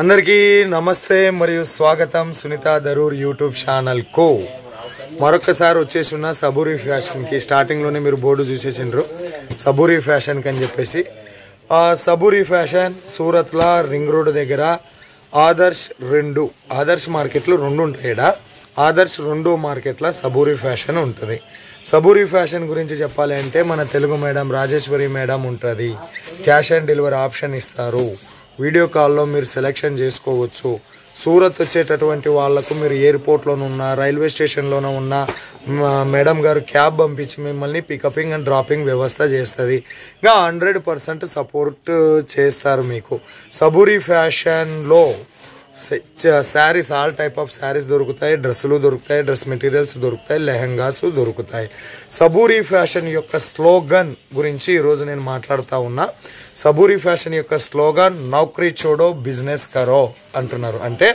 అందరికీ నమస్తే మరియు స్వాగతం సునీత దరూర్ యూట్యూబ్ ఛానల్ కు మరొకసారి వచ్చేసి ఉన్న సబూరి ఫ్యాషన్ కి స్టార్టింగ్ లోనే మీరు బోర్డు చూసేసిండ్రు సబూరి ఫ్యాషన్ కి అని చెప్పేసి సబూరి ఫ్యాషన్ సూరత్ లా రింగ్ రోడ్ దగ్గర ఆదర్శ్ మార్కెట్ లో రెండు ఉంటాయిడా ఆదర్శ్ రెండు మార్కెట్ లా సబూరి ఫ్యాషన్ ఉంటుంది సబూరి ఫ్యాషన్ గురించి చెప్పాలి అంటే మన తెలుగు మేడం రాజేశ్వరి మేడం ఉంటుంది క్యాష్ ఆన్ డెలివరీ ఆప్షన్ ఇస్తారు వీడియో కాల్లో మీరు సెలెక్షన్ చేసుకోవచ్చు సూరత్ వచ్చేటటువంటి వాళ్ళకు మీరు ఎయిర్పోర్ట్లోనే ఉన్నా రైల్వే స్టేషన్లోనే ఉన్నా మేడం గారు క్యాబ్ పంపించి మిమ్మల్ని పికపింగ్ అండ్ డ్రాపింగ్ వ్యవస్థ చేస్తుంది ఇంకా 100% సపోర్ట్ చేస్తారు మీకు సబూరి ఫ్యాషన్లో saris all type of saris దొరుకుతాయి డ్రెస్సులు దొరుకుతాయి డ్రెస్ మెటీరియల్స్ దొరుకుతాయి లెహంగాస్ దొరుకుతాయి సబూరి ఫ్యాషన్ యొక్క స్లోగన్ గురించి ఈరోజు నేను మాట్లాడుతూ ఉన్నా సబూరి ఫ్యాషన్ యొక్క స్లోగన్ నౌకరీ చూడో బిజినెస్ కరో అంటున్నారు అంటే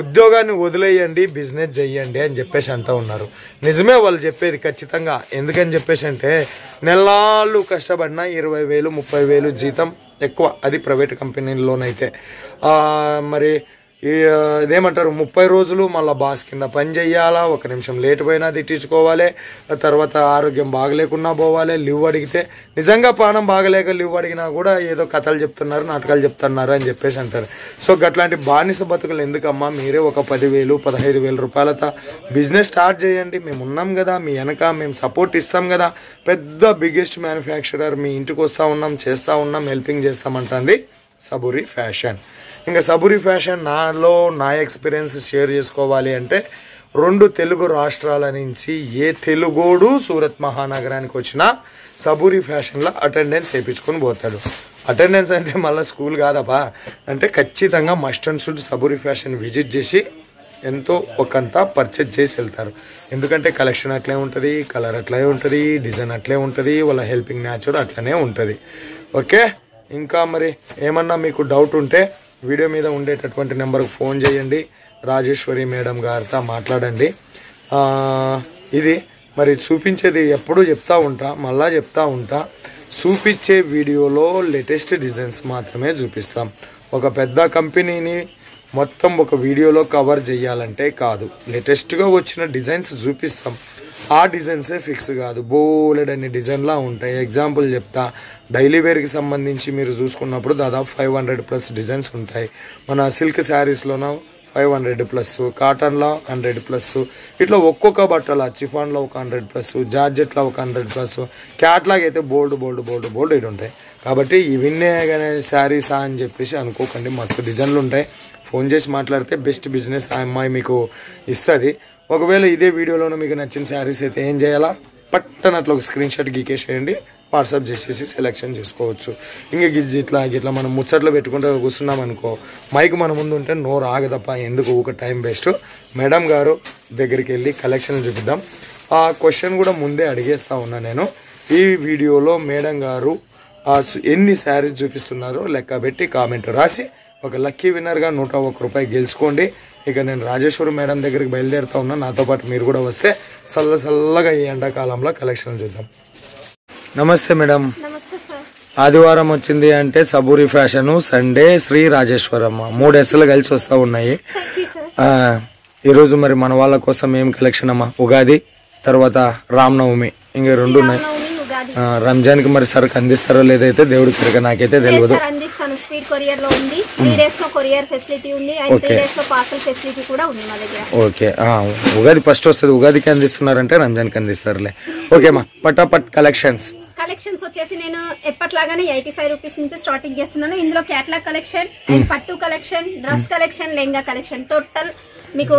ఉద్యోగాన్ని వదిలేయండి బిజినెస్ చెయ్యండి అని చెప్పేసి అంటూ ఉన్నారు నిజమే వాళ్ళు చెప్పేది ఖచ్చితంగా ఎందుకని చెప్పేసి అంటే నెలలు కష్టపడినా 20,000 30,000 జీతం ఎక్కువ అది ప్రైవేట్ కంపెనీల్లోనైతే మరి ఇదేమంటారు 30 రోజులు మళ్ళీ బాస్ కింద పని చెయ్యాలా 1 నిమిషం లేట్ పోయినా తిట్టించుకోవాలి తర్వాత ఆరోగ్యం బాగలేకున్నా పోవాలి లీవ్ అడిగితే నిజంగా పానం బాగలేక లీవ్ అడిగినా కూడా ఏదో కథలు చెప్తున్నారు నాటకాలు చెప్తున్నారు అని చెప్పేసి అంటారు సో అట్లాంటి బానిస బతుకులు ఎందుకమ్మా మీరే ఒక 10,000 15,000 రూపాయలతో బిజినెస్ స్టార్ట్ చేయండి మేము ఉన్నాం కదా మీ వెనక మేము సపోర్ట్ ఇస్తాం కదా పెద్ద బిగ్గెస్ట్ మ్యానుఫ్యాక్చరర్ మీ ఇంటికి వస్తూ ఉన్నాం చేస్తూ ఉన్నాం హెల్పింగ్ చేస్తామంటుంది సబూరి ఫ్యాషన్ ఇంకా సబూరి ఫ్యాషన్ నా ఎక్స్పీరియన్స్ షేర్ చేసుకోవాలి అంటే 2 తెలుగు రాష్ట్రాల నుంచి ఏ తెలుగోడు సూరత్ మహానగరానికి వచ్చినా సబూరి ఫ్యాషన్లో అటెండెన్స్ వేయించుకొని పోతాడు అటెండెన్స్ అంటే మళ్ళీ స్కూల్ కాదబ్బా అంటే ఖచ్చితంగా must and should Saburi fashion visit చేసి ఎంతో ఒకంతా పర్చేజ్ చేసి వెళ్తారు ఎందుకంటే కలెక్షన్ అట్లే ఉంటుంది కలర్ అట్లే ఉంటుంది డిజైన్ అట్లే ఉంటుంది వాళ్ళ హెల్పింగ్ నేచర్ అట్లనే ఉంటుంది ఓకే ఇంకా మరి ఏమన్నా మీకు డౌట్ ఉంటే వీడియో మీద ఉండేటటువంటి నెంబర్కి ఫోన్ చేయండి రాజేశ్వరి మేడం గారితో మాట్లాడండి ఇది మరి చూపించేది ఎప్పుడూ చెప్తా ఉంటా చూపించే వీడియోలో లేటెస్ట్ డిజైన్స్ మాత్రమే చూపిస్తాం ఒక పెద్ద కంపెనీని మొత్తం ఒక వీడియోలో కవర్ చేయాలంటే కాదు లేటెస్ట్గా వచ్చిన డిజైన్స్ చూపిస్తాం ఆ డిజైన్సే ఫిక్స్ కాదు బోలెడన్ని డిజైన్లా ఉంటాయి ఎగ్జాంపుల్ చెప్తా డైలీ వేర్కి సంబంధించి మీరు చూసుకున్నప్పుడు దాదాపు 500+ డిజైన్స్ ఉంటాయి మన సిల్క్ శారీస్లోనో 500+, కాటన్లో 100+, ఇట్లా ఒక్కొక్క బట్టల చిఫాన్లో ఒక 100+, జార్జెట్లో ఒక 100+, క్యాట్లాగ్ అయితే బోల్డ్ ఇటు ఉంటాయి కాబట్టి ఇవన్నీ కానీ శారీసా అని చెప్పేసి అనుకోకండి మస్తు డిజైన్లు ఉంటాయి ఫోన్ చేసి మాట్లాడితే బెస్ట్ బిజినెస్ ఆ అమ్మాయి మీకు ఇస్తుంది ఒకవేళ ఇదే వీడియోలోనూ మీకు నచ్చిన శారీస్ అయితే ఏం చేయాలా పట్టనట్లు ఒక స్క్రీన్ షాట్ గీకేసేయండి వాట్సాప్ చేసేసి సెలెక్షన్ చేసుకోవచ్చు ఇంకా ఇట్లా మనం ముచ్చట్లు పెట్టుకుంటూ కూర్చున్నాం అనుకో మైక్ మన ముందు ఉంటే నోరు ఆగదప్ప ఎందుకు ఒక టైం వేస్ట్ మేడం గారు దగ్గరికి వెళ్ళి కలెక్షన్ చూపిద్దాం ఆ క్వశ్చన్ కూడా ముందే అడిగేస్తా ఉన్నా నేను ఈ వీడియోలో మేడం గారు ఎన్ని శారీస్ చూపిస్తున్నారో లెక్క పెట్టి కామెంట్ రాసి ఒక లక్కీ విన్నర్గా 101 రూపాయలు గెలుచుకోండి ఇక నేను రాజేశ్వరి మేడం దగ్గరికి బయలుదేరుతా ఉన్నా నాతో పాటు మీరు కూడా వస్తే చల్లగా ఈ ఎండాకాలంలో కలెక్షన్ చూద్దాం నమస్తే మేడం ఆదివారం వచ్చింది అంటే సబూరి ఫ్యాషను సండే శ్రీ రాజేశ్వరమ్మ 3 ఎస్లు కలిసి వస్తూ ఉన్నాయి ఈరోజు మరి మన వాళ్ళ కోసం ఏం కలెక్షన్ అమ్మా ఉగాది తర్వాత రామనవమి ఇంకా 2 ఉన్నాయి రంజాన్ కి మరి సరుకు అందిస్తారో లేదైతే దేవుడికి తిరగ నాకైతే తెలియదు ఓకే ఉగాది ఫస్ట్ వస్తుంది ఉగాదికి అందిస్తున్నారంటే రంజాన్ కి అందిస్తారులే ఓకే మా పటాపట్ కలెక్షన్స్ వచ్చేసి నేను ఎప్పట్లాగానే 85 రూపీస్ నుంచి స్టార్టింగ్ చేస్తున్నాను ఇందులో క్యాట్లాగ్ కలెక్షన్ అండ్ పట్టు collection dress collection lehenga collection total మీకు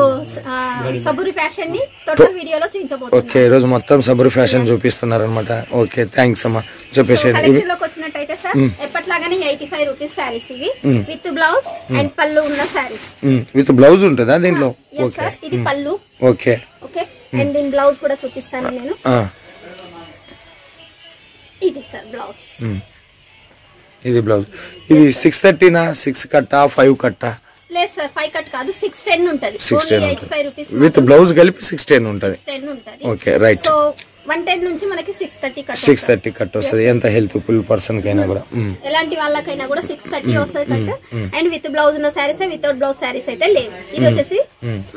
సబూరి ఫ్యాషన్ ని టోటల్ వీడియోలో చూపించబోతున్నాను ఓకే ఈ రోజు మొత్తం సబూరి ఫ్యాషన్ చూపిస్తున్నారు అన్నమాట ఓకే థాంక్స్ అమ్మా చెప్పేసి కలెక్షన్ లోకి వచ్చినట్టయితే సార్ ఎప్పట్లాగానే 85 రూపీస్ సారీస్ ఇవి విత్ బ్లౌజ్ అండ్ పల్లు ఉన్న సారీస్ విత్ బ్లౌజ్ ఉంటదా దీంట్లో ఓకే ఇది పల్లు ఓకే ఓకే అండ్ దీని బ్లౌజ్ కూడా చూపిస్తాను నేను ఇది సార్ బ్లౌజ్ ఇది బ్లౌజ్ ఇది 630 నా 6 కట్టా 5 కట్టా లేదు సార్ 5 కట్ కాదు 610 ఉంటది 610 విత్ బ్లౌజ్ కలిపి 610 ఉంటది ఓకే రైట్ సో 110 నుంచి మనకి 630 కట్ 630 కట్ వస్తుంది. ఎంత హెల్త్ ఫుల్ పర్సన్ కైనా కూడా ఎలాంటి వాళ్ళకైనా కూడా 630 వస్తుంది కట్. అండ్ విత్ బ్లౌజ్ ఉన్న సారీస్, వితౌట్ బ్లౌజ్ సారీస్ అయితే లేవు. ఇది వచ్చేసి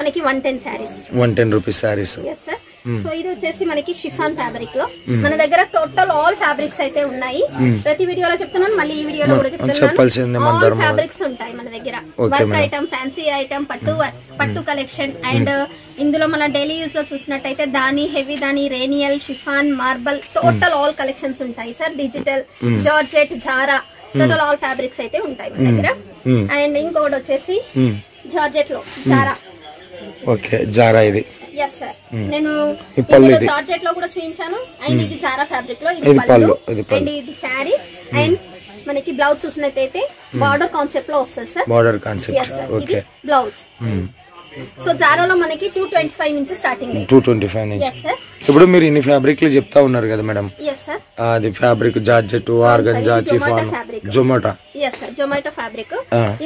మనకి 110 saris, 110 rupees saris. Yes sir. So ఇది వచ్చేసి మనకి షిఫాన్ ఫ్యాబ్రిక్ లో మన దగ్గర టోటల్ ఆల్ ఫ్యాబ్రిక్స్ అయితే ఉన్నాయి. ప్రతి వీడియోలో చెప్తున్నాను, మళ్ళీ ఈ వీడియోలో కూడా చెప్తున్నాను. ఆల్ ఫ్యాబ్రిక్స్ ఉంటాయి మన దగ్గర. వర్క్ ఐటమ్, ఫ్యాన్సీ ఐటమ్, పట్టు కలెక్షన్. అండ్ ఇందులో మన డైలీ యూస్ లో చూసినట్టయితే దాని, హెవీ దాని, రేనియల్, chiffon, marble, total all collections ఉంటాయి sir. Digital, georgette, Zara, total all fabrics అయితే ఉంటాయి మన దగ్గర. అండ్ ఇంకోటి వచ్చేసి జార్జెట్ లో జారా. ఓకే, జారా ఇది. ఎస్ సార్, నేను జార్జెట్ లో కూడా చూపించాను. అండ్ ఇది జారా ఫ్యాబ్రిక్ లో ఇది పళ్ళు. అండ్ ఇది శారీ. అండ్ మనకి బ్లౌజ్ చూసినట్టయితే బార్డర్ కాన్సెప్ట్ లో వస్తుంది sir. Border concept. Okay, blouse. So జారాలో మనకి 225 నుంచి స్టార్టింగ్. 225 నుంచి. ఇప్పుడు మీరు ఇన్ని ఫ్యాబ్రిక్లు చెప్తా ఉన్నారు కదా మేడం, అది fabric georgette, organza, chiffon, Zomato. Yes sir, Zomato fabric.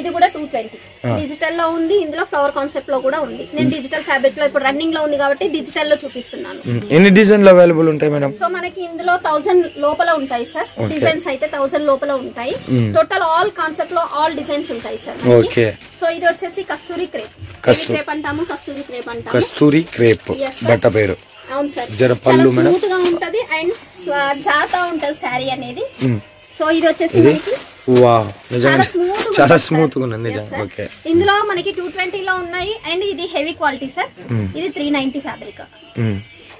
ఇది కూడా 220 డిజిటల్ లో ఉంది. ఇందులో ఫ్లవర్ కాన్సెప్ట్ లో కూడా ఉంది. నేను డిజిటల్ ఫ్యాబ్రిక్ లో ఇప్పుడు రన్నింగ్ లో ఉంది కాబట్టి డిజిటల్ లో చూపిస్తున్నాను. ఎన్ని డిజైన్లు అవైలబుల్ ఉంటాయి మేడం? సో మనకి ఇందులో 1000 లోపల ఉంటాయి సార్. డిజైన్స్ అయితే 1000 లోపల ఉంటాయి. టోటల్ ఆల్ కాన్సెప్ట్ లో ఆల్ డిజైన్స్ ఉంటాయి సార్. ఓకే. సో ఇది వచ్చేసి కస్తూరి క్రేప్. క్రేప్ అంటాము, కస్తూరి క్రేప్ అంటాము. కస్తూరి క్రేప్ బట్ట పేరు. అవును సార్, జర పళ్ళు మేడం స్మూత్ గా ఉంటది అండ్ జాతా ఉంటది శారీ అనేది. సో ఇది వచ్చేసి మనకి వావ్, నిజంగా చాలా స్మూత్ గా ఉంది నిజంగా. ఓకే, ఇందులో మనకి 220 లో ఉన్నాయి. అండ్ ఇది హెవీ క్వాలిటీ సార్. ఇది 390 ఫ్యాబ్రిక్.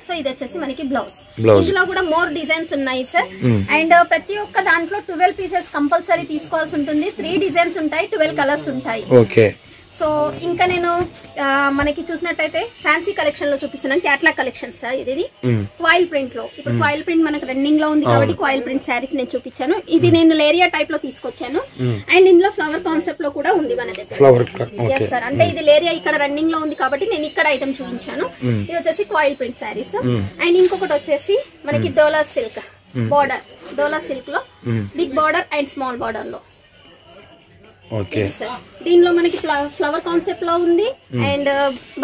సో ఇది వచ్చేసి మనకి బ్లౌజ్. ఇందులో కూడా మోర్ డిజైన్స్ ఉన్నాయి సార్. అండ్ ప్రతి ఒక్క దాంట్లో 12 పీసెస్ కంపల్సరీ తీసుకోవాల్సి ఉంటుంది. 3 డిజైన్స్ ఉంటాయి, 12 కలర్స్ ఉంటాయి. ఓకే. సో ఇంకా నేను మనకి చూసినట్టయితే ఫ్యాన్సీ కలెక్షన్ లో చూపిస్తున్నాను. Catalogue collection sir. ఇది కాయిల్ ప్రింట్ లో. ఇప్పుడు కాయిల్ ప్రింట్ మనకు రన్నింగ్ లో ఉంది కాబట్టి కాయిల్ ప్రింట్ శారీస్ నేను చూపించాను. ఇది నేను లేరియా టైప్ లో తీసుకొచ్చాను. అండ్ ఇందులో ఫ్లవర్ కాన్సెప్ట్ లో కూడా ఉంది మన దగ్గర. ఎస్ సార్, అంటే ఇది లేరియా ఇక్కడ రన్నింగ్ లో ఉంది కాబట్టి నేను ఇక్కడ ఐటమ్ చూపించాను. ఇది వచ్చేసి కాయిల్ ప్రింట్ శారీస్. అండ్ ఇంకొకటి వచ్చేసి మనకి dola silk border. Dola silk లో big border and small border లో. ఓకే, దీనిలో మనకి ఫ్లవర్ కాన్సెప్ట్ లో ఉంది. అండ్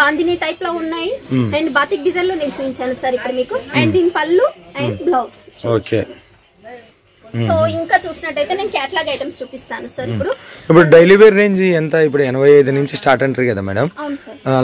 బాందిని టైప్ లో ఉన్నాయి. అండ్ బాతిక్ డిజైన్ లో నేను చూపించాను సార్ ఇప్పుడు మీకు. అండ్ దీని పళ్ళు అండ్ బ్లౌజ్. ఓకే. సో ఇంకా చూసినట్టయితే నేను క్యాటలాగ్ ఐటమ్స్ చూపిస్తాను సార్. ఇప్పుడు డైలీ వేర్ రేంజ్ ఎంత? ఇప్పుడు 85 నుంచి స్టార్ట్ అంటారు కదా మేడం.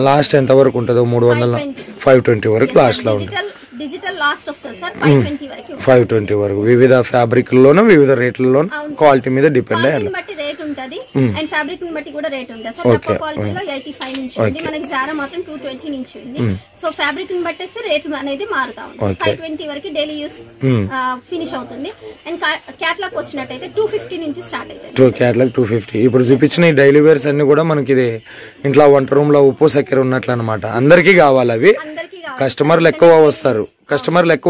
లాస్ట్ ఎంత వరకు ఉంటుందో? 300, 520 వరకు లాస్ట్ లో ఉంటుంది. డిజిటల్ లాస్ట్ వస్తుంది సార్ 520 వరకు. 520 వరకు వివిధ ఫ్యాబ్రిక్ లోను వివిధ రేట్లలో క్వాలిటీ మీద డిపెండ్ అయ్యి బట్టి రేట్ ఉంటది. అండ్ ఫ్యాబ్రిక్ ని బట్టి కూడా రేట్ ఉంటుంది. సో తక్కువ క్వాలిటీలో 85 నుంచి ఉంది. మనకి జారా మాత్రం 220 నుంచి ఉంది. సో ఫ్యాబ్రిక్ ని బట్టేసి రేట్ అనేది మారుతా ఉంది. 520 వరకు డైలీ యూస్ ఫినిష్ అవుతుంది. అండ్ క్యాటలాగ్ వచ్చినట్టయితే 250 నుంచి స్టార్ట్ అవుతుంది. క్యాటలాగ్ 250. ఇప్పుడు చూపించిన ఈ డైలీ వేర్స్ అన్ని కూడా మనకి ఇది ఇంట్లో వంట రూమ్ లో ఉప్పు చక్కెర ఉన్నట్లు అనమాట. అందరికి కావాలి అవి. కస్టమర్లు ఎక్కువ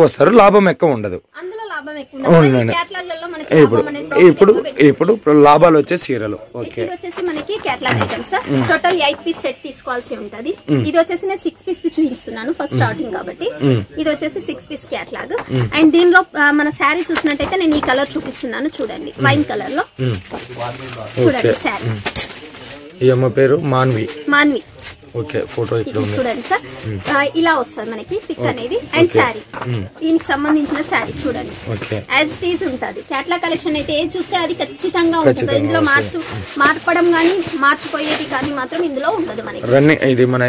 వస్తారు, లాభం ఎక్కువ ఉండదు. ఇప్పుడు లాభాలు వచ్చే చీరలు. ఓకే, ఇది వచ్చేసి మనకి catalogue items. Total 8 piece set తీసుకోవాల్సి ఉంటది. ఇది వచ్చేసి నేను 6 పీస్ కి చూపిస్తున్నాను ఫస్ట్ స్టార్టింగ్ కాబట్టి. ఇది వచ్చేసి 6 పీస్ క్యాటలాగ్. అండ్ దీనిలో మన శారీ చూసినట్టయితే నేను ఈ కలర్ చూపిస్తున్నాను చూడండి. వైన్ కలర్ లో చూడండి శారీ. ఈ అమ్మ పేరు మాన్వి. ఓకే, ఫోటో ఇక్కడ ఉంది చూడండి సార్. ఇలా వస్తుంది మనకి పిక్ అనేది. అండ్ శారీ, దీనికి సంబంధించిన శారీ చూడండి. యాజ్ ఇట్ ఈజ్ ఉంటుంది. క్యాటలాగ్ కలెక్షన్ అయితే ఏది చూస్తే అది ఖచ్చితంగా ఉంటుంది. ఇందులో మార్పడం కానీ మార్చిపోయేది కానీ మాత్రం ఇందులో ఉండదు మనకి. రన్నింగ్ ఇది మన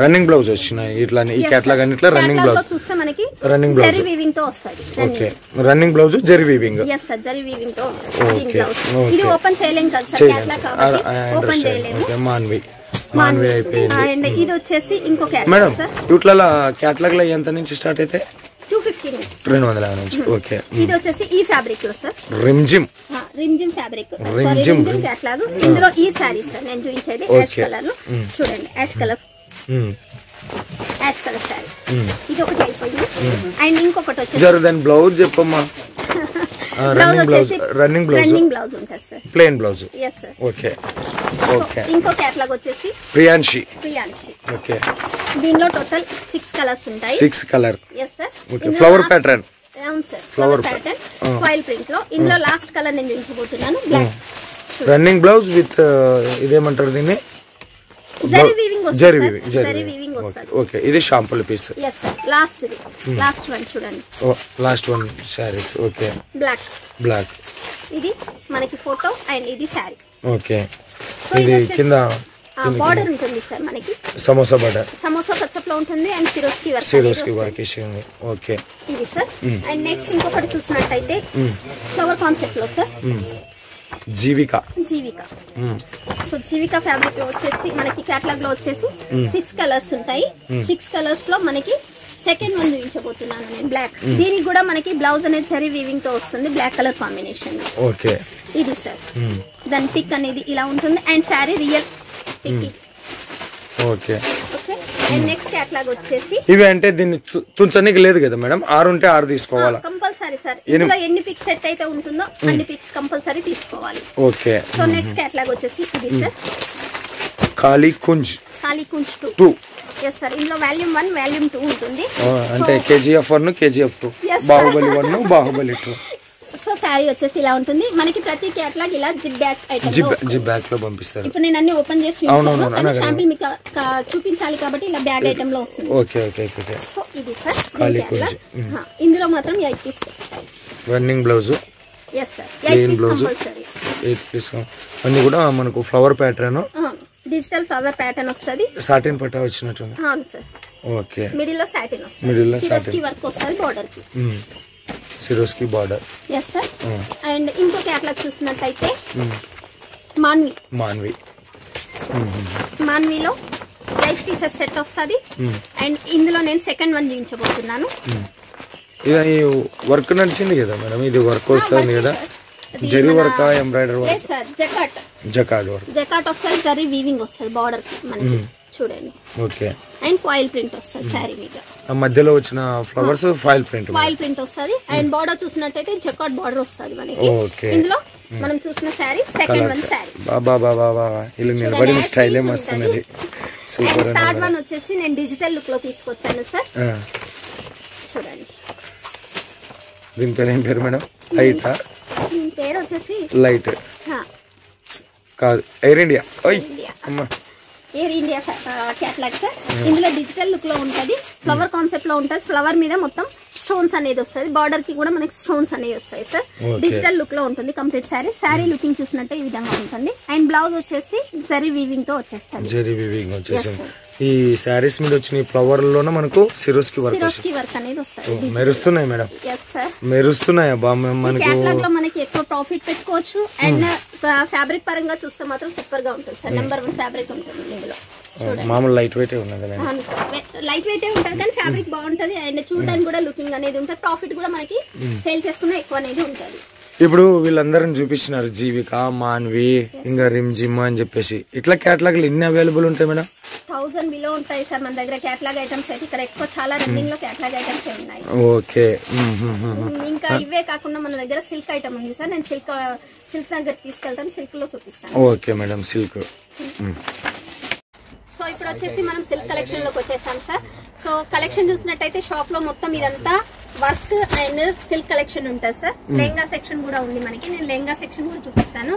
రన్నింగ్ బ్లౌజ్ వచ్చినాయి ఇట్లా. ఈ క్యాటలాగ్ అని ఇట్లా రన్నింగ్ బ్లౌజ్ చూస్తే మనకి రన్నింగ్ జరీ వీవింగ్ తో వస్తుంది. Okay, running blouse zari weaving. yes sir, zari weaving తో ఇది ఓపెన్ చేయలేం కదా సార్. క్యాటలాగ్ కాబట్టి ఓపెన్ చేయలేము. ఓకే, మాన్వి అయిపోయింది. అండ్ ఇది వచ్చేసి ఇంకో మేడం ఇట్లా క్యాటలాగ్ లో ఎంత నుంచి స్టార్ట్ అయితే? 250 నుంచి. 250 నుంచి. ఓకే, ఇది వచ్చేసి ఈ ఫ్యాబ్రిక్ లో sir Rimjhim fabric. Rimjhim catalogue. ఇందులో ఈ సారీ సార్ నేను చూపించేది యాష్ కలర్ లో చూడండి. Ash colour sari. ఇది ఒకటి అయిపోయింది. అండ్ ఇంకొకటి వచ్చేసి దాని బ్లౌజ్ చెప్పమ్మా. రన్నింగ్ బ్లౌజ్ ఉంటుంది sir. Plain blouse. yes sir. Okay. ఇంకో క్యాటలాగ్ వచ్చేసి ప్రియాన్షి. ఓకే, దీనిలో టోటల్ 6 కలర్స్ ఉంటాయి. 6 colour. yes sir. Okay, flower pattern. అవును sir, flower pattern foil print లో. ఇందులో లాస్ట్ కలర్ నేను చూపించబోతున్నాను బ్లాక్. రన్నింగ్ బ్లౌజ్ విత్ ఇదేమంటారు దీన్ని, జరీ వీవింగ్ వస్తుంది, జరీ వీవింగ్, జరీ వీవింగ్ వస్తుంది. ఓకే, ఇది sample piece. yes sir, last one చూడండి. Last one saris. Okay, black ఇది మనకి ఫోటో అండ్ ఇది శారీ. ఓకే, ఇది కింద బార్డర్ ఉంటుంది సార్ మనకి, సమోసా బార్డర్, సమోసా టచ్అప్ లో ఉంటుంది అండ్ సిరోస్కి వర్క్ ఇచ్చింది. ఓకే, ఇది సార్. అండ్ నెక్స్ట్ ఇంకొకటి చూసినట్టయితే ఫ్లవర్ కాన్సెప్ట్ లో సార్ జీవిక. సో జీవిక ఫ్యాబ్రిక్ వచ్చేసి మనకి కేటలాగ్ లో వచ్చేసి 6 కలర్స్ ఉంటాయి. 6 కలర్స్ లో మనకి సెకండ్ వన్ చూపించబోతున్నాను నేను, బ్లాక్. దీనికి కూడా మనకి బ్లౌజ్ అనేది జరీ వీవింగ్ తో వస్తుంది, బ్లాక్ కలర్ కాంబినేషన్. ఓకే, ఇది సార్. దాని పిక్ అనేది ఇలా ఉంటుంది and sari real pic. Okay, and next catalogue వచ్చేసి ఇవి అంటే దీన్ని తుంచనికి లేదు కదా మేడం, 6 ఉంటే 6 తీసుకోవాలా? కంపల్సరీ సార్, ఇందులో ఎన్ని పిక్స్ సెట్ అయితే ఉంటుందో అన్ని పిక్స్ కంపల్సరీ తీసుకోవాలి. ఓకే, సో నెక్స్ట్ కేటలాగ్ వచ్చేసి ఇది సార్, కాళీ కుంజ్ 2. ఎస్ సార్, ఇందులో వాల్యూమ్ 1 వాల్యూమ్ 2 ఉంటుంది. అంటే KGF 1 KGF 2, Baahubali 1 Baahubali 2. So sari వచ్చేసి ఇలా ఉంటుంది మనకి. ప్రతి కేటలాగ్ ఇలా zip back item, zip back లో పంపిస్తారు. ఇప్పుడు నేను అన్ని ఓపెన్ చేసి శాంపిల్ మీకు చూపించాలి కాబట్టి ఇలా బ్యాగ్ ఐటమ్ లో వస్తుంది. Okay okay okay. సో ఇది సార్ కేటలాగ్. ఇందులో మాత్రం 8 piece running blouse. Yes sir, 8 piece compulsory. 8 piece అన్ని కూడా మనకు flower pattern, digital flower pattern వస్తది. సాటిన్ పట్టా వచ్చినట్టుంది. అవును సార్. ఓకే, మిడిల్ లో సాటిన్ వస్తుంది, మిడిల్ లో సాటిన్ వర్క్ వస్తది బార్డర్ కి. Swarovski border. Yes sir. And ఇంకో కేటలాగ్ చూసినట్టయితే మాన్విలో 8 పీసెస్ సెట్ వస్తుంది. అండ్ ఇందులో నేను సెకండ్ వన్ చూపించబోతున్నాను. ఇది వర్క్ నడిచింది కదా మేడం, ఇది వర్క్ వస్తుంది కదా, zari work, embroidery work sir, jacquard work. Jacquard వస్తుంది, జరీ వీవింగ్ వస్తుంది బార్డర్ మనకి చూడండి. ఓకే, అండ్ ఫాయిల్ ప్రింట్ వస్తుంది శారీ మీద. మధ్యలో వచ్చిన ఫ్లవర్స్ ఫాయిల్ ప్రింట్ వస్తుంది. అండ్ బార్డర్ చూసినట్టయితే జకార్డ్ బార్డర్ వస్తుంది మనకి. ఇందులో మనం చూసిన శారీ సెకండ్ వన్ శారీ. ఇలా నిలబడిన స్టైలే మస్తున్నది, సూపర్. థర్డ్ వన్ వచ్చేసి నేను డిజిటల్ లుక్ లో తీసుకొచ్చాను సార్, చూడండి. దీని పేరు ఏం పేరు మేడం? లైటా? దీని పేరు వచ్చేసి లైట్ కాదు, Air India. Air India catalogue sir. ఇందులో డిజిటల్ లుక్ లో ఉంటది, ఫ్లవర్ కాన్సెప్ట్ లో ఉంటది. ఫ్లవర్ మీద మొత్తం స్టోన్స్ అనేది వస్తుంది, బార్డర్ కి కూడా మనకి స్టోన్స్ అనేవి వస్తాయి సార్. డిజిటల్ లుక్ లో ఉంటుంది కంప్లీట్ శారీ. శారీ లుకింగ్ చూసినట్టే ఈ విధంగా ఉంటుంది. అండ్ బ్లౌజ్ వచ్చేసి జరీ వీవింగ్ తో వచ్చేస్తుంది. జరీ వీవింగ్ వచ్చేసింది. ఈ శారీస్ మీద వచ్చిన ఫ్లవర్ లోనే మనకు సిరోస్కి వర్క్ అనేది వస్తుంది. మెరుస్తున్నాయి మేడం, మెరుస్తున్నాయి. కేటలాగ్ లో మనకి ఎక్కువ ప్రాఫిట్ పెట్టుకోవచ్చు. అండ్ ఫ్యాబ్రిక్ పరంగా చూస్తే మాత్రం సూపర్ గా ఉంటుంది సార్. నెంబర్ 1 ఫ్యాబ్రిక్ ఉంటుంది ఇందులో. మామూలు లైట్ వెయిట్ ఉన్నది, లైట్ వెయిట్ ఉంటుంది కానీ ఫ్యాబ్రిక్ బాగుంటది. అండ్ చూడడానికి కూడా లుకింగ్ అనేది ఉంటుంది. ప్రాఫిట్ కూడా మనకి సేల్ చేసుకున్న ఎక్కువ అనేది ఉంటుంది. ఇప్పుడు వీళ్ళందరిని చూపిస్తున్నారు, జీవిక, మాన్వి, ఇంకా రిమ్జిమ్ అని చెప్పేసి. ఇట్లా కేటలాగ్ ఎన్ని అవైలబుల్ ఉంటాయి మేడం? 1000 బిలో ఉంటాయి సార్ మన దగ్గర కేటలాగ్ ఐటమ్స్ అయితే. ఇక్కడ ఎక్కువ చాలా రన్నింగ్ లో కేటలాగ్ ఐటమ్స్ ఉన్నాయి. ఓకే, ఇంకా ఇవే కాకుండా మన దగ్గర సిల్క్ ఐటమ్ ఉంది సార్. నేను సిల్క్ దగ్గర తీసుకెళ్తాను, సిల్క్ లో చూపిస్తాను. Okay madam, silk. సో ఇప్పుడు వచ్చేసి మనం సిల్క్ కలెక్షన్ లోకి వచ్చేసాం సార్. సో కలెక్షన్ చూసినట్టయితే షాప్ లో మొత్తం ఇదంతా వర్క్ అండ్ సిల్క్ కలెక్షన్ ఉంటుంది సార్. లెహంగా సెక్షన్ కూడా ఉంది మనకి, నేను లెహంగా సెక్షన్ కూడా చూపిస్తాను.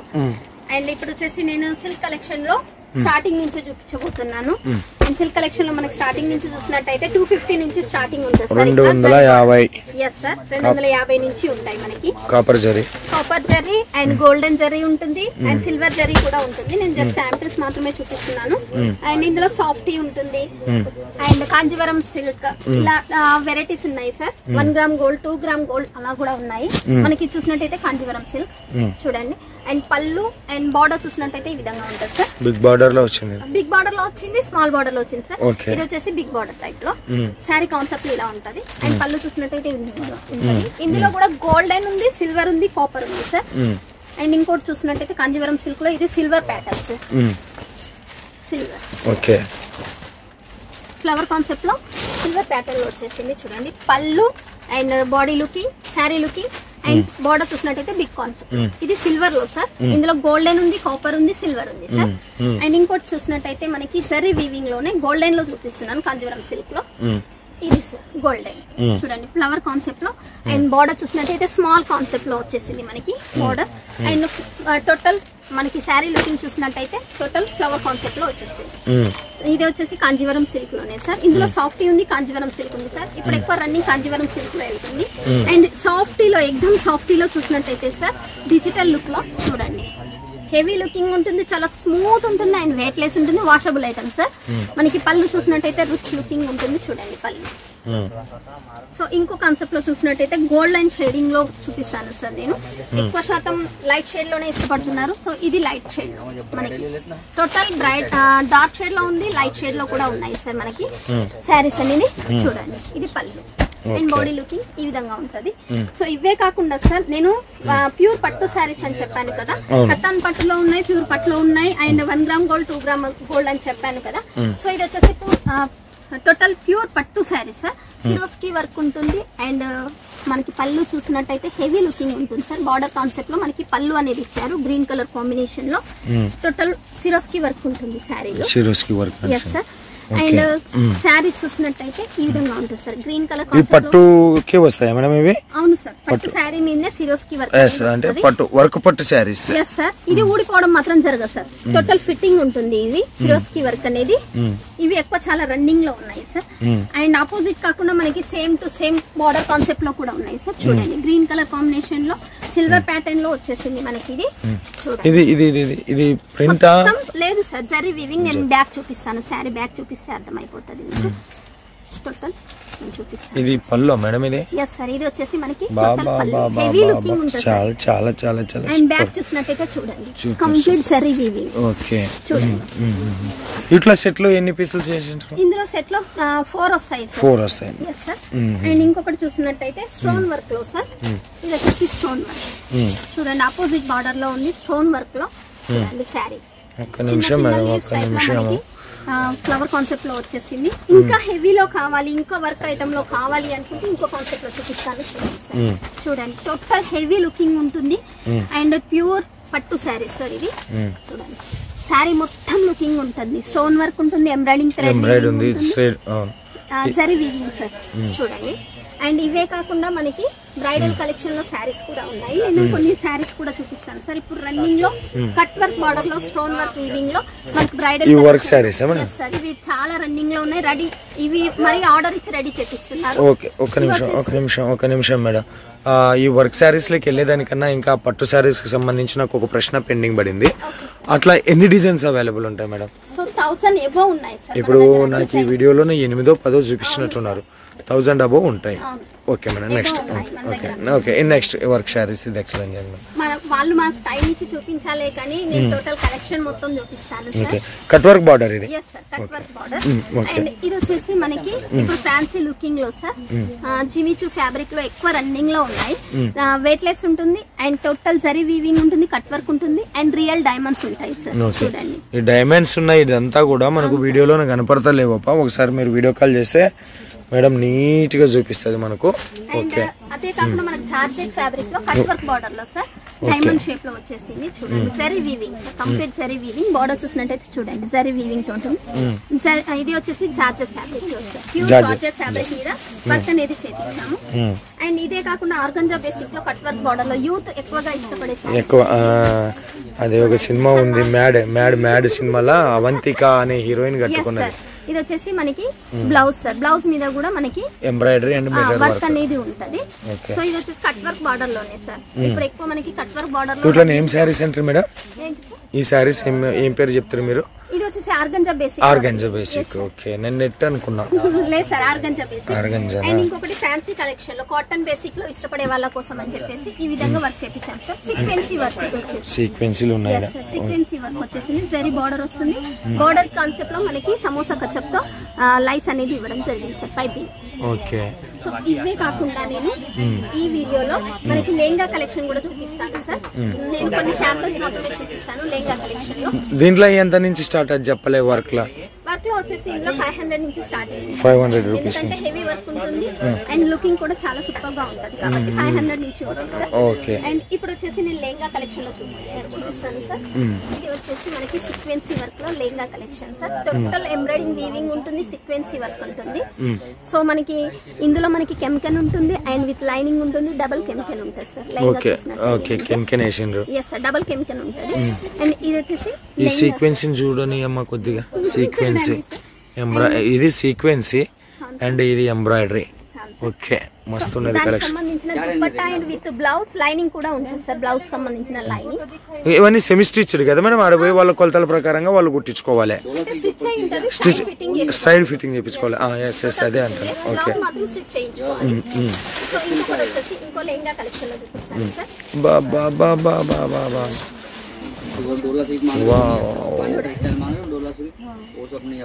అండ్ ఇప్పుడు వచ్చేసి నేను సిల్క్ కలెక్షన్ లో స్టార్టింగ్ నుంచి చూపించబోతున్నాను. అండ్ సిల్క్ కలెక్షన్ లో మనకి స్టార్టింగ్ నుంచి చూసినట్టయితే 250 నుంచి స్టార్టింగ్ ఉంటుంది సార్. 250. ఎస్ సార్, 250 నుంచి ఉంటాయి మనకి. Copper zari and golden zari ఉంటుంది అండ్ సిల్వర్ జరీ కూడా ఉంటుంది. నేను జస్ట్ శాంపిల్స్ మాత్రమే చూపిస్తున్నాను. అండ్ ఇందులో సాఫ్టీ ఉంటుంది అండ్ కాంజీవరం సిల్క్, ఇలా వెరైటీస్ ఉన్నాయి sir. 1 gram gold, 2 gram gold అలా కూడా ఉన్నాయి మనకి. చూసినట్టయితే కాంజీవరం సిల్క్ చూడండి. అండ్ పళ్ళు అండ్ బార్డర్ చూసినట్టయితే ఈ విధంగా ఉంటుంది సార్. బిగ్ బార్డర్ లో వచ్చింది, స్మాల్ బార్డర్ లో వచ్చింది సార్. ఇది వచ్చేసి బిగ్ బార్డర్ టైప్ లో శారీ కాన్సెప్ట్ ఇలా ఉంటది. అండ్ పళ్ళు చూసినట్టయితే ఇందులో కూడా గోల్డెన్ ఉంది, సిల్వర్ ఉంది, కాపర్ ఉంది సార్. అండ్ ఇంకోటి చూసినట్టయితే కాంజీవరం సిల్క్ లో ఇది silver patterns, silver okay flower concept లో సిల్వర్ ప్యాటర్న్ లో వచ్చేసింది చూడండి. పళ్ళు and body looking, sari looking and border చూసినట్టయితే బిగ్ కాన్సెప్ట్. ఇది సిల్వర్ లో సార్. ఇందులో గోల్డెన్ ఉంది, కాపర్ ఉంది, సిల్వర్ ఉంది సార్. అండ్ ఇంకోటి చూసినట్టయితే మనకి జరీ వీవింగ్ లోనే గోల్డెన్ లో చూపిస్తున్నాను కాంజీవరం సిల్క్ లో. ఇది సార్ గోల్డెన్ చూడండి ఫ్లవర్ కాన్సెప్ట్ లో. అండ్ బార్డర్ చూసినట్టయితే స్మాల్ కాన్సెప్ట్ లో వచ్చేసింది మనకి బార్డర్. అండ్ టోటల్ మనకి శారీ లుకింగ్ చూసినట్టయితే టోటల్ ఫ్లవర్ కాన్సెప్ట్ లో వచ్చేసింది. ఇది వచ్చేసి కాంజీవరం సిల్క్ లోనే సార్. ఇందులో సాఫ్టీ ఉంది, కాంజీవరం సిల్క్ ఉంది సార్. ఇప్పుడు ఎక్కువ రన్నింగ్ కాంజీవరం సిల్క్ లో వెళ్తుంది. అండ్ సాఫ్టీలో ఎక్దమ్ సాఫ్టీలో చూసినట్టయితే సార్ డిజిటల్ లుక్ లో చూడండి, హెవీ లుకింగ్ ఉంటుంది, చాలా స్మూత్ ఉంటుంది అండ్ వెయిట్ లెస్ ఉంటుంది, వాషబుల్ ఐటమ్ సార్. మనకి పళ్ళు చూసినట్టయితే రిచ్ లుకింగ్ ఉంటుంది చూడండి పళ్ళు. సో ఇంకో కాన్సెప్ట్ లో చూసినట్టయితే గోల్డ్ అండ్ షేడింగ్ లో చూపిస్తాను సార్. నేను ఎక్కువ శాతం లైట్ షేడ్ లోనే ఇష్టపడుతున్నారు. సో ఇది లైట్ షేడ్ లో మనకి టోటల్ బ్రైట్ డార్క్ షేడ్ లో ఉంది, లైట్ షేడ్ లో కూడా ఉన్నాయి సార్ మనకి శారీస్ అనేది. చూడండి ఇది పళ్ళు అండ్ బాడీ లుకింగ్ ఈ విధంగా ఉంటది. సో ఇవే కాకుండా సార్ నేను ప్యూర్ పట్టు శారీస్ అని చెప్పాను కదా, కతాన్ పట్టులో ఉన్నాయి, ప్యూర్ పట్టులో ఉన్నాయి and 1 gram gold 2 gram gold అని చెప్పాను కదా. సో ఇది వచ్చేసి టోటల్ ప్యూర్ పట్టు శారీస్ సార్. సిరోస్కి వర్క్ ఉంటుంది అండ్ మనకి పళ్ళు చూసినట్టయితే హెవీ లుకింగ్ ఉంటుంది సార్. బార్డర్ కాన్సెప్ట్ లో మనకి పళ్ళు అనేది ఇచ్చారు గ్రీన్ కలర్ కాంబినేషన్ లో. టోటల్ సిరోస్కి వర్క్ ఉంటుంది శారీలో. Yes sir. అండ్ శారీ చూసినట్టయితే ఈ విధంగా ఉంటుంది సార్. గ్రీన్ కలర్ పట్టుకే వస్తాయి మేడం ఇవి? అవును సార్, పట్టు శారీ మీదనే సిరోస్కి వర్క్ అంటే పట్టు వర్క్ పట్టు శారీస్. Yes sir. ఇది ఊడిపోవడం మాత్రం జరగదు సార్, టోటల్ ఫిట్టింగ్ ఉంటుంది. ఇవి సిరోస్కి వర్క్ అనేది ఇవి ఎక్కువ చాలా రన్నింగ్ లో ఉన్నాయి సార్. అండ్ ఆపోజిట్ కాకుండా మనకి same to same border concept లో కూడా ఉన్నాయి సార్. చూడండి గ్రీన్ కలర్ కాంబినేషన్ లో సిల్వర్ ప్యాటర్న్ లో వచ్చేసింది మనకి. ఇది చూడండి, ఇది ప్రింట్ లేదు సార్, జరీ వీవింగ్. నేను బ్యాక్ చూపిస్తాను, శారీ బ్యాక్ చూపిస్తే అర్థమైపోతుంది మీకు. టోటల్ చూపిస్తాను. ఇది పళ్ళు మేడం ఇది? Yes sir. ఇది వచ్చేసి మనకి హెవీ లుకింగ్ ఉంటుంది చాలా చాలా చాలా చాలా. అండ్ బ్యాక్ చూసినట్టయితే చూడండి కంప్లీట్ జరీ వీవింగ్. ఓకే చూడండి ఇట్లా సెట్ లో ఎన్ని పీసులు చేసింటారు? ఇందులో సెట్ లో 4 వస్తాయి సార్. 4 వస్తాయి. Yes sir. అండ్ ఇంకొకటి చూసినట్టయితే స్టోన్ వర్క్ లో సార్. ఇది వచ్చేసి స్టోన్ వర్క్ చూడండి, ఆపోజిట్ బార్డర్ లో ఉంది స్టోన్ వర్క్ లో. చూడండి శారీ ఒక్క నిమిషం మేడం, ఒక్క నిమిషం. ఫ్లవర్ కాన్సెప్ట్ లో వచ్చేసింది. ఇంకా హెవీలో కావాలి, ఇంకా వర్క్ ఐటమ్ లో కావాలి అనుకుంటే ఇంకో కాన్సెప్ట్ లో చూపిస్తాను. చూడండి టోటల్ హెవీ లుకింగ్ ఉంటుంది అండ్ ప్యూర్ పట్టు శారీ సార్ ఇది. చూడండి శారీ మొత్తం లుకింగ్ ఉంటుంది, స్టోన్ వర్క్ ఉంటుంది, ఎంబ్రాయిడింగ్ జరీ వీవింగ్ సార్. చూడండి అండ్ ఇవే కాకుండా మనకి బ్రైడల్ కలెక్షన్ లో శారీస్ కూడా ఉన్నాయి. నేను కొన్ని శారీస్ కూడా చూపిస్తాను సార్. ఇప్పుడు రన్నింగ్ లో కట్ వర్క్ బార్డర్ లో స్టోన్ వర్క్ వీవింగ్ లో మనకి బ్రైడల్ వర్క్ శారీస్ సార్. ఇవి చాలా రన్నింగ్ లో ఉన్నాయి, రెడీ. ఇవి మరి ఆర్డర్ ఇచ్చి రెడీ చేపిస్తున్నారు. ఓకే ఒక నిమిషం మేడం. ఈ వర్క్ శారీస్ లోకి వెళ్ళేదానికన్నా ఇంకా పట్టు శారీస్ కి సంబంధించి నాకు ఒక ప్రశ్న పెండింగ్ పడింది. అట్లా ఎన్ని డిజైన్స్ అవైలబుల్ ఉంటాయి మేడం? సో 1000 అబోవ్ ఉన్నాయి సార్. ఇప్పుడు నాకు ఈ వీడియోలో 8ో 10ో చూపిస్తున్నట్టున్నారు, 1000 అబోవ్ ఉంటాయి. Okay madam. Next okay next work saris ఇది ఎక్స్ప్లెయిన్ చేయండి. వాళ్ళు మాకు టైం ఇచ్చి చూపించాలే కానీ నేను టోటల్ కలెక్షన్ మొత్తం చూపిస్తాను సార్. కట్ వర్క్ బార్డర్ ఇది? yes sir, cut work border. And ఇది వచ్చేసి మనకి ఇప్పుడు ఫ్యాన్సీ లుకింగ్ లో సార్ జిమిచూ ఫ్యాబ్రిక్ లో ఎక్కువ రన్నింగ్ లో ఉన్నాయి. వెయిట్ లెస్ ఉంటుంది అండ్ టోటల్ జరీ వీవింగ్ ఉంటుంది, కట్ వర్క్ ఉంటుంది అండ్ రియల్ డైమండ్స్ ఉంటాయి సార్. చూడండి ఈ డైమండ్స్ ఉన్నాయి. ఇదంతా కూడా మనకు వీడియోలో కనపడతలేవు. ఒకసారి మీరు వీడియో కాల్ చేస్తే మేడం నీట్ గా చూపిస్తుంది మనకు. ఓకే అదే కాకుండా మనకు జార్జెట్ ఫ్యాబ్రిక్ లో కట్ వర్క్ బార్డర్ లో సార్ డైమండ్ షేప్ లో వచ్చేసింది. చూడండి zari weaving sir, complete zari weaving. Border చూసినట్టయితే చూడండి జరీ వీవింగ్ తో ఉంటుంది. ఇది వచ్చేసి జార్జెట్ ఫ్యాబ్రిక్ లో సార్, ప్యూర్ జార్జెట్ ఫ్యాబ్రిక్ మీద వర్క్ అనేది చేయించాము. అండ్ ఇదే కాకుండా ఆర్గంజా బేసిక్ లో కట్ వర్క్ బార్డర్ లో యూత్ ఎక్కువగా ఇష్టపడే ఎక్కువ. అదే ఒక సినిమా ఉంది మ్యాడ్ సినిమాలో అవంతిక అనే హీరోయిన్ కట్టుకున్నది. ఇది వచ్చేసి మనకి బ్లౌజ్ సార్. బ్లౌజ్ మీద కూడా మనకి ఎంబ్రాయిడరీ అండ్ వర్క్ అనేది ఉంటది. సో ఇది వచ్చేసి కట్ వర్క్ బార్డర్ లోనే సార్. ఇప్పుడు ఎక్కువ మనకి కట్ వర్క్ బార్డర్ లో ఇట్లా ఏం శారీస్ అంటారు మేడం? ఏంటి సార్ ఈ శారీస్ ఏం పేరు చెప్తారు మీరు? ఇది వచ్చేసి organza basic. Organza basic. Okay నేను నెట్ అనుకున్నా. లేదు సార్, ఆర్గంజా బేసిక్. అండ్ ఇంకొకటి ఫ్యాన్సీ కలెక్షన్ లో కాటన్ బేసిక్ లో ఇష్టపడే వాళ్ళ కోసం అని చెప్పేసి ఈ విధంగా వర్క్ చేపించాం సార్. సీక్వెన్సీ వర్క్ వచ్చేసి సీక్వెన్సీలు ఉన్నాయి. సీక్వెన్సీ వర్క్ వచ్చేసింది, జరీ బార్డర్ వస్తుంది. బార్డర్ కాన్సెప్ట్ లో మనకి సమోసా కచప్ తో లైస్ అనేది ఇవ్వడం జరిగింది సార్, పైపింగ్. ఓకే సో ఇవే కాకుండా నేను ఈ వీడియోలో మనకి లెహంగా కలెక్షన్ కూడా చూపిస్తాను సార్. నేను కొన్ని శాంపిల్స్ మాత్రమే చూపిస్తాను లెహంగా కలెక్షన్ లో. దీంట్లో ఎంత నుంచి స్టార్ట్ అది చెప్పలే వర్క్ లో? వర్క్ లో వచ్చేసి ఇందులో 500 నుంచి స్టార్టింగ్ 500 రూపీస్ ఎందుకంటే హెవీ వర్క్ ఉంటుంది అండ్ లుకింగ్ కూడా చాలా సూపర్ గా ఉంటుంది కాబట్టి 500 నుంచి ఉంటుంది సార్. ఓకే. అండ్ ఇప్పుడు వచ్చేసి నేను లెహంగా కలెక్షన్ లో చూపిస్తాను సార్. ఇది వచ్చేసి మనకి సీక్వెన్సీ వర్క్ లో lehenga collection sir. Total embroidering weaving ఉంటుంది, సీక్వెన్సీ వర్క్ ఉంటుంది. సో మనకి ఇందులో మనకి కెమికల్ ఉంటుంది అండ్ విత్ లైనింగ్ ఉంటుంది, డబుల్ కెమికల్ ఉంటుంది సార్. లెహంగా ఓకే కెమికల్ వేసిండ్రు. yes sir, డబుల్ కెమికల్ ఉంటుంది. అండ్ ఇది వచ్చేసి ఈ సీక్వెన్స్ చూడని అమ్మ కొద్దిగా సీక్వెన్సీ ఇది సీక్వెన్సీ అండ్ ఇది ఎంబ్రాయిడరీ. ఓకే మస్తు ఉన్నది దానికి కలెక్షన్. సంబంధించిన dupatta and with blouse lining కూడా ఉంటుంది సార్. బ్లౌజ్ సంబంధించిన లైనింగ్ ఇవన్నీ సెమీ స్టిచ్డ్ కదా మేడం, ఆడ పోయి వాళ్ళ కొలతల ప్రకారంగా వాళ్ళు కుట్టించుకోవాలి, స్టిచ్ అయి ఉంటుంది, స్టిచ్ ఫిట్టింగ్ చేసుకోవాలి, సైడ్ ఫిట్టింగ్ చేయించుకోవాలి. ఎస్ ఎస్ అదే అంటారు. ఓకే. బ్లౌజ్ మాత్రం స్టిచ్ చేయించుకోవాలి. సో ఇంకొకటి వచ్చేసి ఇంకో లెహంగా కలెక్షన్ లో చూపిస్తాను సార్. బా బా బా బా బా బా బా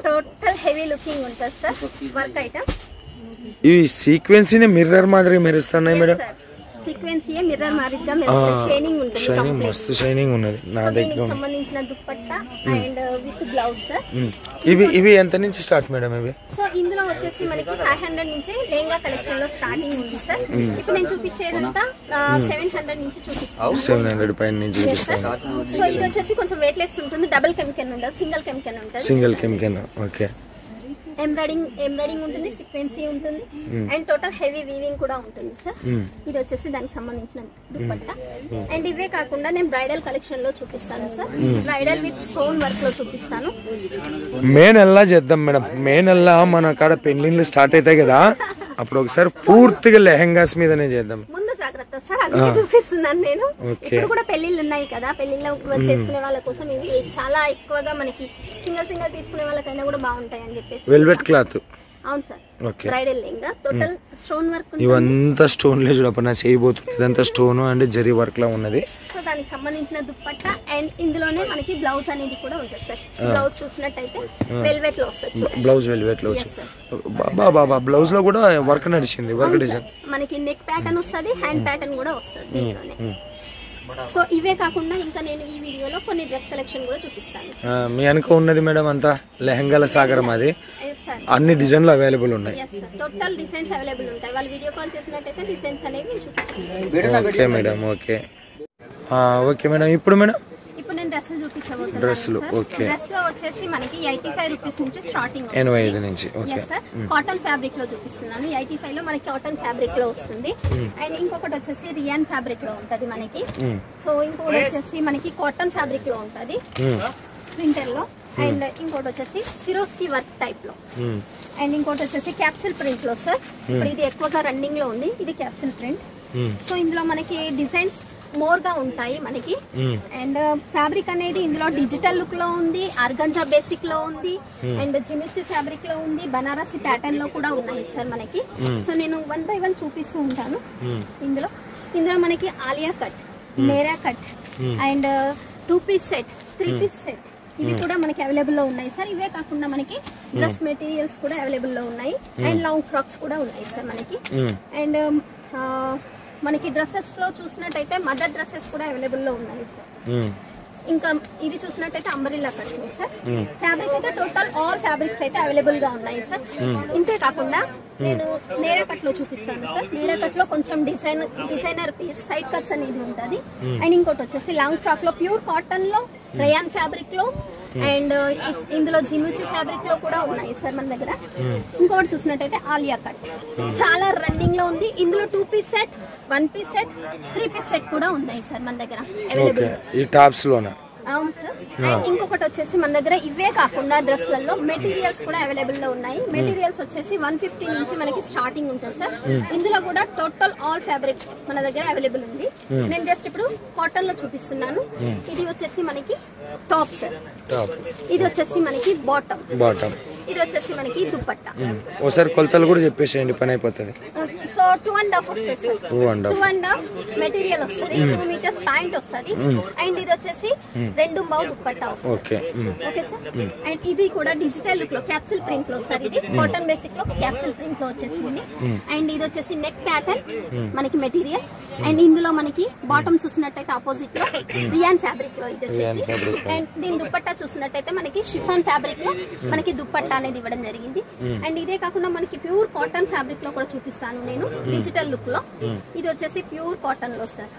టోటల్ హెవీ లుకింగ్ ఉంటుంది సార్. వర్క్ ఐటమ్ ఇవి సీక్వెన్సీ మిర్రర్ మాదిరి మెరుస్తున్నాయి మేడం. సీక్వెన్సీ మిర్రర్ మాదిరిగా మెరుస్తుంది, షైనింగ్ ఉంటుంది షైనింగ్ కంప్లీట్. మస్తు షైనింగ్ ఉన్నది నా సో దగ్గర. దీనికి సంబంధించిన dupatta and with blouse sir. ఇవి ఎంత నుంచి స్టార్ట్ మేడం ఇవి? సో ఇందులో వచ్చేసి మనకి 500 నుంచి లెహంగా కలెక్షన్ లో స్టార్టింగ్ ఉంది సార్. ఇప్పుడు నేను చూపించేదంతా 700 నుంచి చూపిస్తాను. 700 పైన నుంచి చూపిస్తాను. సో ఇది వచ్చేసి కొంచెం వెయిట్ లెస్ ఉంటుంది, డబుల్ కెమికల్ ఉండదు, సింగిల్ కెమికల్ ఉంటుంది. Single chemical. ఓకే. ఎంబ్రాయిడింగ్ ఉంటుంది, సీక్వెన్సీ ఉంటుంది అండ్ టోటల్ హెవీ వీవింగ్ కూడా ఉంటుంది సార్. ఇది వచ్చేసి దానికి సంబంధించిన దుపట్టా. అండ్ ఇవే కాకుండా నేను బ్రైడల్ కలెక్షన్ లో చూపిస్తాను sir. Bridal with stone work లో చూపిస్తాను. మే నెల చేద్దాం మేడం. మే నెల మన కాడ పెళ్లిళ్ళు స్టార్ట్ అవుతాయి కదా, అప్పుడు ఒకసారి పూర్తిగా లెహంగాస్ మీదనే చేద్దాం. ముందు జాగ్రత్త సార్, అందుకే చూపిస్తున్నాను నేను. ఇప్పుడు కూడా పెళ్లిళ్ళు ఉన్నాయి కదా, పెళ్లిళ్ళు చేసుకునే వాళ్ళ కోసం ఇవి చాలా ఎక్కువగా మనకి సింగిల్ తీసుకునే వాళ్ళకైనా కూడా బాగుంటాయి అని చెప్పేసి. Velvet cloth. అవును sir. Okay. Bridal lehenga total stone work ఉంటుంది. ఇవంతా స్టోన్ లే చూడప్పుడు నా చేయబోతుంది. ఇదంతా స్టోన్ అండ్ జరీ వర్క్ లా ఉన్నది. సో దానికి సంబంధించిన దుపట్టా అండ్ ఇందులోనే మనకి బ్లౌజ్ అనేది కూడా ఉంటుంది సార్. బ్లౌజ్ చూసినట్టయితే వెల్వెట్ లో వస్తుంది. బ్లౌజ్ వెల్వెట్ లో వచ్చింది. బాబా బ్లౌజ్ లో కూడా వర్క్ నడిచింది. వర్క్ డిజైన్ మనకి నెక్ ప్యాటర్న్ వస్తుంది, హ్యాండ్ ప్యాటర్న్ కూడా వస్తుంది దీనిలోనే. సో ఇవే కాకుండా ఇంకా నేను ఈ వీడియోలో కొన్ని డ్రెస్ కలెక్షన్ కూడా చూపిస్తాను. మీ వెనక ఉన్నది మేడం అంతా లెహంగాల సాగరం. అది అన్ని డిజైన్లు అవైలబుల్ ఉన్నాయి. టోటల్ డిజైన్స్ అవైలబుల్ ఉంటాయి. వాళ్ళు వీడియో కాల్ చేసినట్టయితే డిజైన్స్ అనేది చూపించాను. Okay madam. Okay. Okay madam. ఇప్పుడు మేడం ఇప్పుడు నేను డ్రెస్సులు చూపించబోతున్నాను. డ్రెస్సులు. ఓకే. డ్రెస్ లో వచ్చేసి మనకి 85 రూపీస్ నుంచి స్టార్టింగ్. 85 నుంచి. Okay sir. కాటన్ ఫ్యాబ్రిక్ లో చూపిస్తున్నాను. 85 లో మనకి కాటన్ ఫ్యాబ్రిక్ లో వస్తుంది. అండ్ ఇంకొకటి వచ్చేసి రియాన్ ఫ్యాబ్రిక్ లో ఉంటది మనకి. సో ఇంకొకటి వచ్చేసి మనకి కాటన్ ఫ్యాబ్రిక్ లో ఉంటది ప్రింటర్ లో. అండ్ ఇంకోటి వచ్చేసి సిరోస్కి వర్క్ టైప్ లో. అండ్ ఇంకోటి వచ్చేసి క్యాప్సూల్ ప్రింట్ లో సార్. ఇప్పుడు ఇది ఎక్కువగా రన్నింగ్ లో ఉంది, ఇది క్యాప్సూల్ ప్రింట్. సో ఇందులో మనకి డిజైన్స్ మోర్ గా ఉంటాయి మనకి. అండ్ ఫ్యాబ్రిక్ అనేది ఇందులో డిజిటల్ లుక్ లో ఉంది, ఆర్గంజా బేసిక్ లో ఉంది అండ్ జిమిచు ఫ్యాబ్రిక్ లో ఉంది, బనారసి ప్యాటర్న్ లో కూడా ఉన్నాయి సార్ మనకి. సో నేను 1 by 1 చూపిస్తూ ఉంటాను. ఇందులో మనకి Alia cut, Naira cut and 2 piece set, 3 piece set ఇవి కూడా మనకి అవైలబుల్ లో ఉన్నాయి సార్. ఇవే కాకుండా మనకి డ్రెస్ మెటీరియల్స్ కూడా అవైలబుల్ లో ఉన్నాయి అండ్ లాంగ్ ఫ్రాక్స్ కూడా ఉన్నాయి సార్ మనకి. అండ్ మనకి డ్రెస్సెస్ లో చూసినట్టయితే మదర్ డ్రెస్సెస్ కూడా అవైలబుల్ లో ఉన్నాయి సార్. ఇంకా ఇది చూసినట్టయితే అంబ్రెల్లా కట్ సార్. ఫ్యాబ్రిక్ అయితే టోటల్ ఆల్ ఫ్యాబ్రిక్స్ అయితే అవైలబుల్ గా ఉన్నాయి సార్. ఇంతే కాకుండా నేను నేరా కట్ లో చూపిస్తాను సార్. నేరా కట్ లో కొంచెం డిజైనర్ పీస్ సైడ్ కట్స్ అనేది ఉంటుంది. అండ్ ఇంకోటి వచ్చేసి లాంగ్ ఫ్రాక్ లో ప్యూర్ కాటన్ లో, రయాన్ ఫ్యాబ్రిక్ లో అండ్ ఇందులో జిమిచు ఫ్యాబ్రిక్ లో కూడా ఉన్నాయి సార్ మన దగ్గర. ఇంకోటి చూసినట్టయితే ఆలియా కట్ చాలా రన్నింగ్ లో ఉంది. ఇందులో 2 piece set, 1 piece set, 3 piece set కూడా ఉన్నాయి సార్ మన దగ్గర అవైలబుల్. ఈ టాప్స్ లోనా? అవును సార్. అండ్ ఇంకొకటి వచ్చేసి మన దగ్గర ఇవే కాకుండా డ్రెస్లలో మెటీరియల్స్ కూడా అవైలబుల్ లో ఉన్నాయి. మెటీరియల్స్ వచ్చేసి 150 నుంచి మనకి స్టార్టింగ్ ఉంటుంది సార్. ఇందులో కూడా టోటల్ ఆల్ ఫ్యాబ్రిక్ మన దగ్గర అవైలబుల్ ఉంది. నేను జస్ట్ ఇప్పుడు కాటన్ లో చూపిస్తున్నాను. ఇది వచ్చేసి మనకి టాప్ సార్. ఇది వచ్చేసి మనకి బాటమ్. ఇది వచ్చేసి మనకి దుప్పట్టా. ఒకసారి కొలతలు కూడా చెప్పేసేయండి, పని అయిపోతుంది. సో 2.5 వస్తుంది సార్. 2.5 మెటీరియల్ వస్తుంది, 2 మీటర్స్ ప్యాంట్ వస్తుంది. అండ్ ఇది వచ్చేసి 2 దుప్పట్టా వస్తుంది. Okay sir. అండ్ ఇది కూడా డిజిటల్ లుక్ లో క్యాప్సిల్ ప్రింట్ లో సార్. ఇది కాటన్ బేసిక్ లో క్యాప్సిల్ ప్రింట్ లో వచ్చేసింది. అండ్ ఇది వచ్చేసి నెక్ ప్యాటర్న్ మనకి మెటీరియల్. అండ్ ఇందులో మనకి బాటమ్ చూసినట్టయితే ఆపోజిట్ లో రియాన్ ఫ్యాబ్రిక్ లో ఇది వచ్చేసి. అండ్ దీని దుప్పట్టా చూసినట్టయితే మనకి షిఫాన్ ఫ్యాబ్రిక్ లో మనకి దుప్పట్టా అనేది ఇవ్వడం జరిగింది. అండ్ ఇదే కాకుండా మనకి ప్యూర్ కాటన్ ఫ్యాబ్రిక్ లో కూడా చూపిస్తాను నేను డిజిటల్ లుక్ లో. ఇది వచ్చేసి ప్యూర్ కాటన్ లో సార్.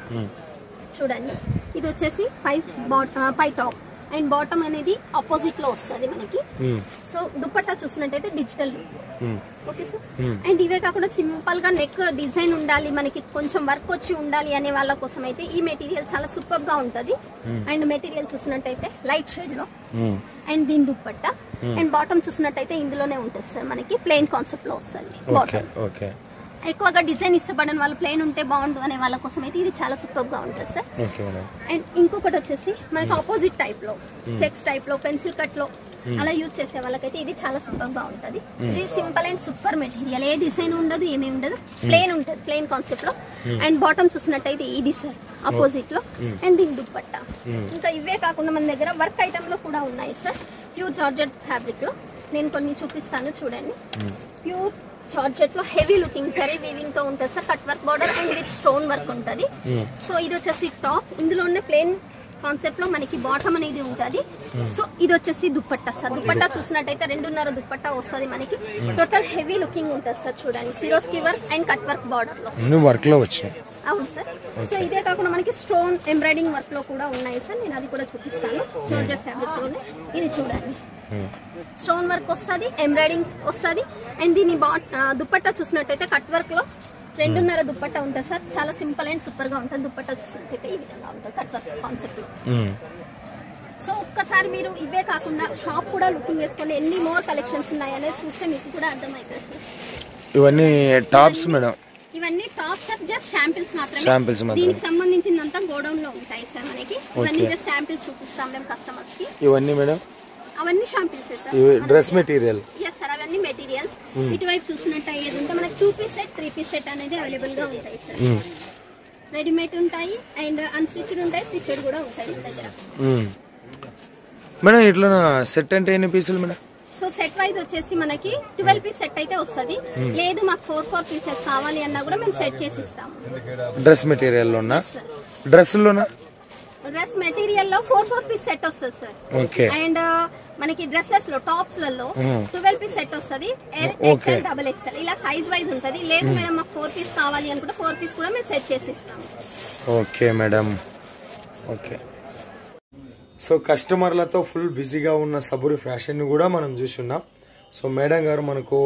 చూడండి, ఇది వచ్చేసి పై టాప్ అండ్ బాటమ్ అనేది ఆపోజిట్ లో వస్తుంది మనకి. సో దుప్పట్టా చూసినట్టయితే digital look. Okay sir. And ఇవే కాకుండా సింపుల్ గా నెక్ డిజైన్ ఉండాలి, మనకి కొంచెం వర్క్ వచ్చి ఉండాలి అనే వాళ్ళ కోసం అయితే ఈ మెటీరియల్ చాలా సూపర్ గా ఉంటది. అండ్ మెటీరియల్ చూసినట్టయితే లైట్ షేడ్ లో. అండ్ దీని దుప్పట్టా అండ్ బాటమ్ చూసినట్టయితే ఇందులోనే ఉంటుంది సార్, మనకి ప్లెయిన్ కాన్సెప్ట్ లో వస్తుంది బాటమ్. ఎక్కువగా డిజైన్ ఇష్టపడని వాళ్ళు ప్లెయిన్ ఉంటే బాగుండు అనే వాళ్ళ కోసం అయితే ఇది చాలా సూపర్ గా ఉంటుంది సార్. అండ్ ఇంకొకటి వచ్చేసి మనకి ఆపోజిట్ టైప్ లో చెక్స్ టైప్ లో పెన్సిల్ కట్ లో అలా యూజ్ చేసే వాళ్ళకైతే ఇది చాలా సూపర్ గా ఉంటది. ఇది simple and super material, A design ఉండదు, ఏమీ ఉండదు, ప్లెయిన్ ఉంటుంది, ప్లెయిన్ కాన్సెప్ట్ లో. అండ్ బాటమ్ చూసినట్టయితే ఇది సార్ ఆపోజిట్ లో. అండ్ దీని దుప్పట్టా. ఇంకా ఇవే కాకుండా మన దగ్గర వర్క్ ఐటమ్ లో కూడా ఉన్నాయి సార్, ప్యూర్ జార్జెట్ ఫ్యాబ్రిక్ లో. నేను కొన్ని చూపిస్తాను చూడండి. ప్యూర్ జార్జెట్ లో హెవీ లుకింగ్ సరే వీవింగ్ తో ఉంటుంది sir. Cut work border and with stone work ఉంటుంది. సో ఇది వచ్చేసి టాప్, ఇందులో ఉన్న ప్లెయిన్ కాన్సెప్ట్ లో మనకి బాటమ్ అనేది ఉంటుంది. సో ఇది వచ్చేసి దుప్పట్టా సార్. దుప్పట్టా చూసినట్టయితే 2.5 దుప్పట్టా వస్తుంది మనకి. టోటల్ హెవీ లుకింగ్ ఉంటుంది సార్. చూడండి, Swarovski work and cut work border లో వర్క్ లో వచ్చినాయి. అవును సార్. సో ఇదే కాకుండా మనకి స్టోన్ ఎంబ్రాయిడింగ్ వర్క్ లో కూడా ఉన్నాయి సార్, నేను అది కూడా చూపిస్తాను. జార్జెట్ ఫ్యాబ్రిక్ లోనే ఇది చూడండి, స్టోన్ వర్క్ వస్తుంది, ఎంబ్రాయిడింగ్ వస్తుంది. అండ్ దీని దుప్పట్టా చూసినట్టయితే కట్ వర్క్ లో 2.5 దుప్పట్టా ఉంటుంది సార్. చాలా సింపుల్ అండ్ సూపర్ గా ఉంటుంది. దుప్పట్టా చూసినట్టయితే ఈ విధంగా ఉంటుంది కట్ వర్క్ కాన్సెప్ట్ లో. సో ఒక్కసారి మీరు ఇవే కాకుండా షాప్ కూడా లుకింగ్ చేసుకోండి, ఎన్ని మోర్ కలెక్షన్స్ ఉన్నాయనేది చూస్తే మీకు కూడా అర్థమవుతుంది సార్. ఇవన్నీ టాప్స్ మేడం, ఇవన్నీ టాప్స్ సార్, జస్ట్ శాంపిల్స్ మాత్రమే. దీనికి సంబంధించిందంతా గోడౌన్ లో ఉంటాయి సార్ మనకి. ఇవన్నీ జస్ట్ శాంపిల్స్ చూపిస్తాం మేము కస్టమర్స్ కి. ఇవన్నీ మేడం అవన్నీ samples sir. Dress material. Yes sir, అవన్నీ మెటీరియల్స్. ఇటువైపు చూసినట్టు అయ్యేది ఉంటే మనకి 2 పీస్ సెట్ 3 పీస్ సెట్ అనేది అవైలబుల్ గా ఉంటాయి సార్. రెడీమేడ్ ఉంటాయి అండ్ అన్స్టిచ్డ్ ఉంటాయి, స్టిచ్డ్ కూడా ఉంటాయి మన దగ్గర. మేడం ఇట్లా సెట్ అంటే ఎన్ని పీసులు మేడం? సో సెట్ వైజ్ వచ్చేసి మనకి 12 పీస్ సెట్ అయితే వస్తుంది. లేదు మాకు 4 పీసెస్ కావాలి అన్నా కూడా మేము సెట్ చేసి ఇస్తాము. డ్రెస్ మెటీరియల్ లోనా? డ్రెస్ లోనా? డ్రెస్ మెటీరియల్ లో 4 పీస్ సెట్ వస్తుంది సార్. ఓకే. అండ్ మనకి డ్రెస్సెస్ లో టాప్స్ లలో 12 పీస్ సెట్ వస్తుంది. XL డబుల్ XL ఇలా సైజ్ వైజ్ ఉంటది. లేదు మేడం మాకు 4 పీస్ కావాలి అనుకుంటే 4 పీస్ కూడా మేము సెట్ చేసి ఇస్తాము. Okay madam. ఓకే. సో కస్టమర్లతో ఫుల్ బిజీగా ఉన్న సబూరి ఫ్యాషన్ని కూడా మనం చూస్తున్నాం. సో మేడం గారు మనకు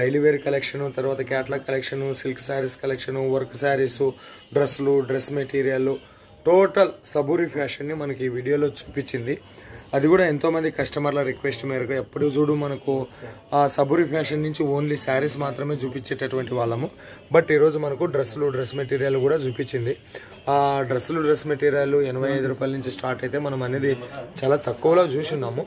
డైలీ వేర్ కలెక్షను, తర్వాత catalogue collection, silk saris collection, work saris, డ్రెస్సులు, డ్రెస్ మెటీరియల్, టోటల్ సబూరి ఫ్యాషన్ని మనకి ఈ వీడియోలో చూపించింది. అది కూడా ఎంతోమంది కస్టమర్ల రిక్వెస్ట్ మేరకు ఎప్పుడు చూడు మనకు ఆ సబూరి ఫ్యాషన్ నుంచి ఓన్లీ శారీస్ మాత్రమే చూపించేటటువంటి వాళ్ళము. బట్ ఈరోజు మనకు డ్రెస్సులు, డ్రెస్ మెటీరియల్ కూడా చూపించింది. ఆ డ్రెస్సులు, డ్రెస్ మెటీరియల్ 85 రూపాయల నుంచి స్టార్ట్ అయితే మనం అనేది చాలా తక్కువలో చూస్తున్నాము.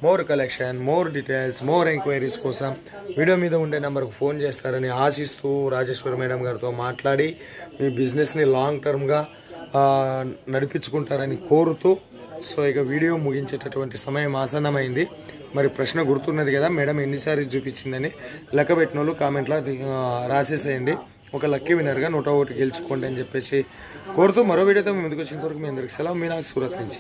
More collection, more details, more enquiries కోసం వీడియో మీద ఉండే నెంబర్కు ఫోన్ చేస్తారని ఆశిస్తూ రాజేశ్వరి మేడం గారితో మాట్లాడి మీ బిజినెస్ని లాంగ్ టర్మ్గా నడిపించుకుంటారని కోరుతూ, సో ఇక వీడియో ముగించేటటువంటి సమయం ఆసన్నమైంది. మరి ప్రశ్న గుర్తున్నది కదా మేడం ఎన్నిసార్లు చూపించిందని? లెక్క పెట్టిన వాళ్ళు కామెంట్లో రాసేసేయండి. ఒక లక్కీ విన్నర్గా 101 గెలుచుకోండి అని చెప్పేసి కోరుతూ మరో వీడియోతో మేము ముందుకు వచ్చిన వరకు మీ అందరికి సెలవు. మీ నాకు సూరత్ నుంచి.